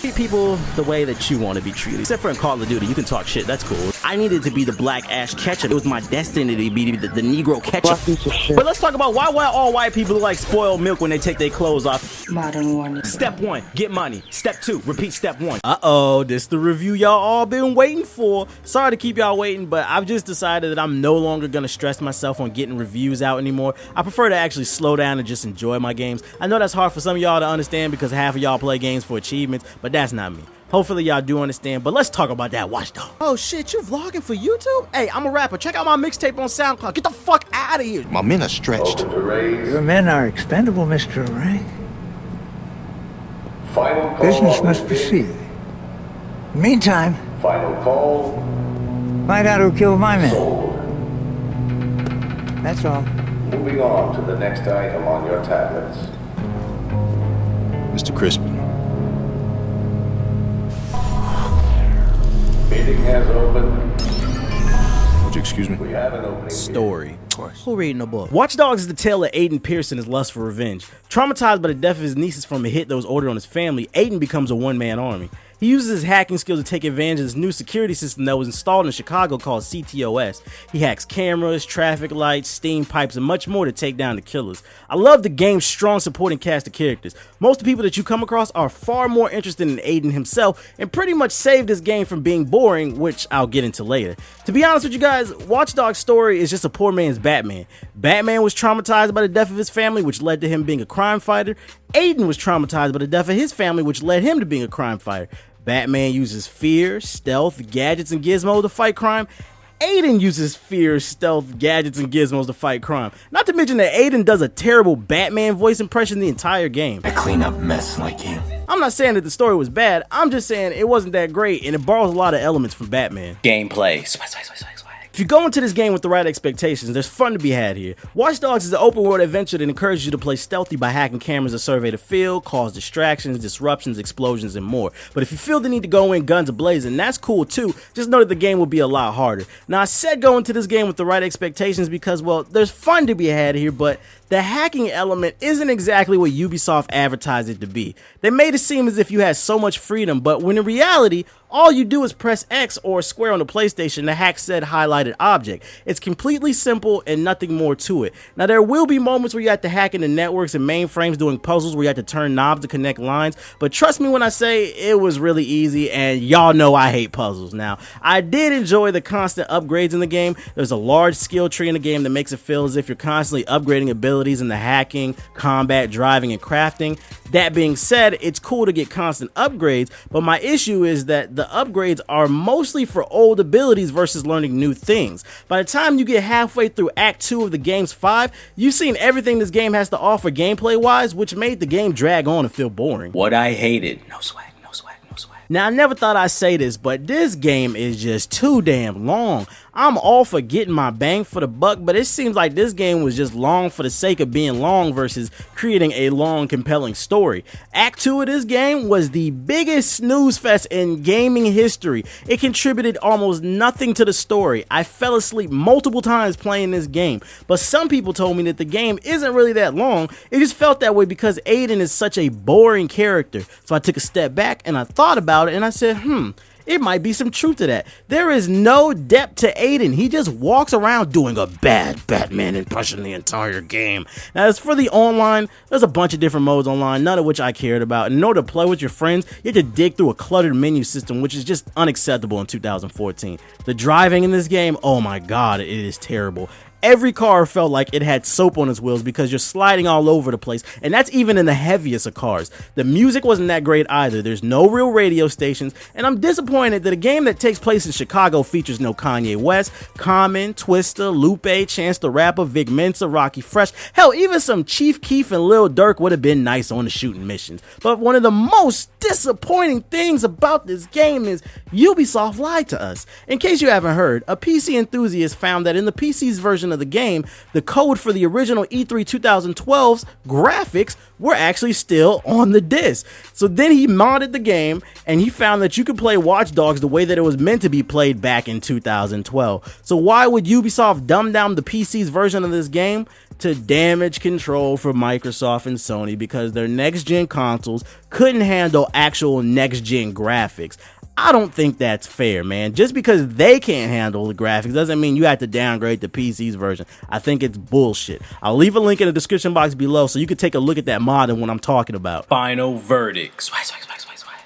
Treat people the way that you want to be treated. Except for in Call of Duty, you can talk shit, that's cool. I needed to be the black Ash Ketchum. It was my destiny to be the Negro Ketchum. But let's talk about why all white people look like spoiled milk when they take their clothes off. Modern warning. Step 1, get money. Step 2, repeat step 1. Uh-oh, this the review y'all all been waiting for. Sorry to keep y'all waiting, but I've just decided that I'm no longer gonna stress myself on getting reviews out anymore. I prefer to actually slow down and just enjoy my games. I know that's hard for some of y'all to understand because half of y'all play games for achievements, but that's not me. Hopefully y'all do understand, but let's talk about that watchdog. Oh shit, you vlogging for YouTube? Hey, I'm a rapper. Check out my mixtape on SoundCloud. Get the fuck out of here. My men are stretched. Your men are expendable, Mr. Ray. Final call. Business must proceed. Meantime, Final call. find out who killed my men. Sold. That's all. Moving on to the next item on your tablets. Mr. Crispin. Meeting has opened. Would you excuse me? We have an opening. Story. Who reading a book? Watch Dogs is the tale of Aiden Pearson, his lust for revenge. Traumatized by the death of his nieces from a hit that was ordered on his family, Aiden becomes a one-man army. He uses his hacking skills to take advantage of this new security system that was installed in Chicago called CTOS. He hacks cameras, traffic lights, steam pipes, and much more to take down the killers. I love the game's strong supporting cast of characters. Most of the people that you come across are far more interested in Aiden himself and pretty much saved this game from being boring, which I'll get into later. To be honest with you guys, Watch Dogs' story is just a poor man's Batman. Batman was traumatized by the death of his family, which led to him being a crime fighter. Aiden was traumatized by the death of his family, which led him to being a crime fighter. Batman uses fear, stealth, gadgets, and gizmos to fight crime. Aiden uses fear, stealth, gadgets, and gizmos to fight crime. Not to mention that Aiden does a terrible Batman voice impression the entire game. A clean-up mess like you. I'm not saying that the story was bad, I'm just saying it wasn't that great and it borrows a lot of elements from Batman. Gameplay. Swag. If you go into this game with the right expectations, there's fun to be had here. Watch Dogs is an open world adventure that encourages you to play stealthy by hacking cameras to survey the field, cause distractions, disruptions, explosions, and more. But if you feel the need to go in guns a-blazing, that's cool too. Just know that the game will be a lot harder. Now, I said go into this game with the right expectations because, well, there's fun to be had here, but the hacking element isn't exactly what Ubisoft advertised it to be. They made it seem as if you had so much freedom, but when in reality, all you do is press X or square on the PlayStation to hack said highlighted object. It's completely simple and nothing more to it. Now, there will be moments where you have to hack into networks and mainframes doing puzzles where you have to turn knobs to connect lines, but trust me when I say it was really easy, and y'all know I hate puzzles. Now, I did enjoy the constant upgrades in the game. There's a large skill tree in the game that makes it feel as if you're constantly upgrading abilities in the hacking, combat, driving, and crafting. That being said, it's cool to get constant upgrades, but my issue is that the upgrades are mostly for old abilities versus learning new things. By the time you get halfway through Act 2 of the game's 5, you've seen everything this game has to offer gameplay wise, which made the game drag on and feel boring. What I hated. No swag. Now, I never thought I'd say this, but this game is just too damn long. I'm all for getting my bang for the buck, but it seems like this game was just long for the sake of being long versus creating a long, compelling story. Act 2 of this game was the biggest snooze fest in gaming history. It contributed almost nothing to the story. I fell asleep multiple times playing this game, but some people told me that the game isn't really that long. It just felt that way because Aiden is such a boring character. So I took a step back and I thought about it and I said, it might be some truth to that. There is no depth to Aiden. He just walks around doing a bad Batman impression the entire game. Now, as for the online, there's a bunch of different modes online, none of which I cared about. In order to play with your friends, you have to dig through a cluttered menu system, which is just unacceptable in 2014. The driving in this game, oh my god, it is terrible. Every car felt like it had soap on its wheels because you're sliding all over the place, and that's even in the heaviest of cars. The music wasn't that great either. There's no real radio stations, and I'm disappointed that a game that takes place in Chicago features no Kanye West, Common, Twista, Lupe, Chance the Rapper, Vic Mensa, Rocky Fresh. Hell, even some Chief Keef and Lil Durk would have been nice on the shooting missions. But one of the most disappointing things about this game is Ubisoft lied to us. In case you haven't heard, a PC enthusiast found that in the PC's version of the game, the code for the original E3 2012's graphics were actually still on the disc. So then he modded the game and he found that you could play Watch Dogs the way that it was meant to be played back in 2012. So why would Ubisoft dumb down the PC's version of this game? to damage control for Microsoft and Sony because their next-gen consoles couldn't handle actual next-gen graphics. I don't think that's fair, man. Just because they can't handle the graphics doesn't mean you have to downgrade the PC's version. I think it's bullshit. I'll leave a link in the description box below so you can take a look at that mod and what I'm talking about. Final verdict.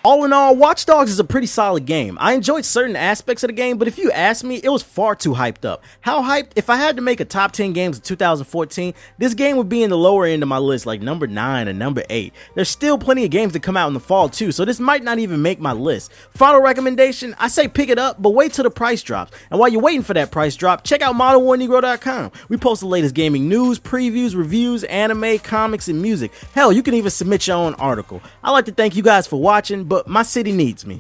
All in all, Watch Dogs is a pretty solid game. I enjoyed certain aspects of the game, but if you ask me, it was far too hyped up. How hyped? If I had to make a top 10 games of 2014, this game would be in the lower end of my list, like number 9 and number 8. There's still plenty of games that come out in the fall too, so this might not even make my list. Final recommendation, I say pick it up, but wait till the price drops. And while you're waiting for that price drop, check out ModernWarNegro.com. We post the latest gaming news, previews, reviews, anime, comics, and music. Hell, you can even submit your own article. I'd like to thank you guys for watching, but my city needs me.